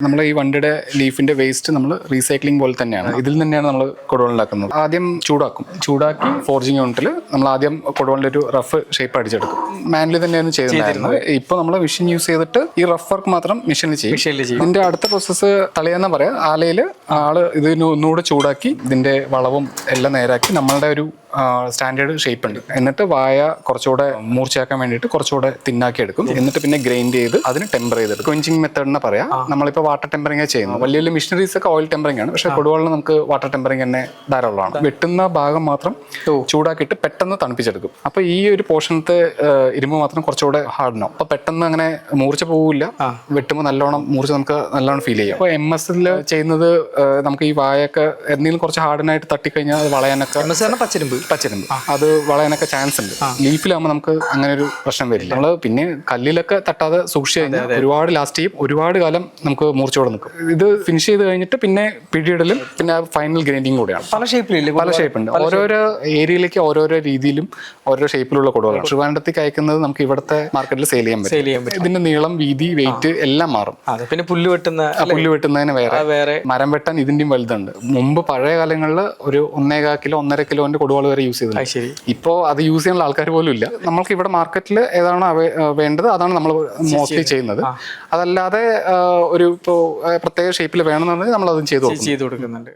നമ്മൾ ഈ വണ്ടിയുടെ ലീഫിന്റെ വേസ്റ്റ് നമ്മൾ റീസൈക്ലിംഗ് പോലെ തന്നെയാണ്. ഇതിൽ തന്നെയാണ് നമ്മൾ കൊടുവൾ ഉണ്ടാക്കുന്നത്. ആദ്യം ചൂടാക്കി ഫോർജിങ് യൂണിറ്റിൽ നമ്മൾ ആദ്യം കൊടുവളിന്റെ ഒരു റഫ് ഷേപ്പ് അടിച്ചെടുക്കും. മാനുവലി തന്നെയാണ് ചെയ്തിരുന്നത്. ഇപ്പൊ നമ്മൾ മെഷീൻ യൂസ് ചെയ്തിട്ട് ഈ റഫ് വർക്ക് മാത്രം മെഷീനിൽ ചെയ്യും. ഇതിന്റെ അടുത്ത പ്രോസസ്സ് തളിയെന്ന് പറയാം. ആലയിൽ ആള് ഇതിന് ഒന്നുകൂടെ ചൂടാക്കി ഇതിന്റെ വളവും എല്ലാം നേരാക്കി നമ്മളുടെ ഒരു സ്റ്റാൻഡേർഡ് ഷേപ്പ് ഉണ്ട്. എന്നിട്ട് വായ കുറച്ചുകൂടെ മൂർച്ചയാക്കാൻ വേണ്ടിയിട്ട് കുറച്ചുകൂടെ തിന്നാക്കി എടുക്കും. എന്നിട്ട് പിന്നെ ഗ്രൈൻഡ് ചെയ്ത് അതിന് ടെമ്പർ ചെയ്തെടുക്കും. ക്വഞ്ചിങ് മെത്തേഡ് എന്ന് പറയാം. നമ്മളിപ്പോൾ വാട്ടർ ടെമ്പറിംഗ് ചെയ്യുന്നത്. വലിയ വലിയ മെഷീനറീസ് ഒക്കെ ഓയിൽ ടെമ്പറിംഗ് ആണ്. പക്ഷേ കൊടുവളിന് നമുക്ക് വാട്ടർ ടെമ്പറിംഗ് തന്നെ ധാരാളമാണ്. വെട്ടുന്ന ഭാഗം മാത്രം ചൂടാക്കിയിട്ട് പെട്ടെന്ന് തണുപ്പിച്ചെടുക്കും. അപ്പോൾ ഈ ഒരു പോർഷനത്തെ ഇരുമ്പ് മാത്രം കുറച്ചുകൂടെ ഹാർഡനാവും. അപ്പോൾ പെട്ടെന്ന് അങ്ങനെ മൂർച്ച പോവില്ല. വെട്ടുമ്പോൾ നല്ലോണം മൂർച്ച നമുക്ക് നല്ലോണം ഫീൽ ചെയ്യാം. അപ്പോൾ MS ചെയ്യുന്നത് നമുക്ക് ഈ വായൊക്കെ എന്തെങ്കിലും കുറച്ച് ഹാർഡനായിട്ട് തട്ടിക്കഴിഞ്ഞാൽ അത് വളയാനൊക്കെ പച്ചരുമ്പ് അത് വളയാനൊക്കെ ചാൻസ് ഉണ്ട്. ലീഫിലാകുമ്പോൾ നമുക്ക് അങ്ങനെ ഒരു പ്രശ്നം വരില്ല. നമ്മള് പിന്നെ കല്ലിലൊക്കെ തട്ടാതെ സൂക്ഷിച്ചു കഴിഞ്ഞാൽ ഒരുപാട് ലാസ്റ്റ് ചെയ്യും. ഒരുപാട് കാലം നമുക്ക് മൂർച്ചയോടെ നിൽക്കും. ഇത് ഫിനിഷ് ചെയ്ത് കഴിഞ്ഞിട്ട് പിന്നെ പിടിയിടലും പിന്നെ ഫൈനൽ ഗ്രൈൻഡിങ് കൂടെയാണ്. പല ഷേപ്പുണ്ട്. ഓരോരോ ഏരിയയിലേക്ക് ഓരോരോ രീതിയിലും ഓരോ ഷേപ്പിലുള്ള കൊടുവകളാണ്. ട്രിവാൻഡ്രത്തേക്ക് അയക്കുന്നത് നമുക്ക് ഇവിടുത്തെ മാർക്കറ്റിൽ സെയിൽ ചെയ്യാൻ പറ്റും. ഇതിന്റെ നീളം, വീതി, വെയിറ്റ് എല്ലാം മാറും. പിന്നെ പുല്ല് വെട്ടുന്നതിന് വേറെ, മരം വെട്ടാൻ ഇതിന്റെയും വലുതുണ്ട്. മുമ്പ് പഴയ കാലങ്ങളിൽ ഒരു 1.25 കിലോ 1.5 കിലോന്റെ കൊടുവൾ വരെ യൂസ് ചെയ്തത്. ഇപ്പോൾ അത് യൂസ് ചെയ്യാനുള്ള ആൾക്കാർ പോലും ഇല്ല. നമ്മൾക്ക് ഇവിടെ മാർക്കറ്റിൽ ഏതാണോ വേണ്ടത് അതാണ് നമ്മൾ മോസ്റ്റ്ലി ചെയ്യുന്നത്. അതല്ലാതെ ഒരു ഇപ്പോൾ പ്രത്യേക ഷേപ്പിൽ വേണമെന്നുണ്ടെങ്കിൽ നമ്മൾ അതും ചെയ്തു കൊടുക്കുന്നുണ്ട്.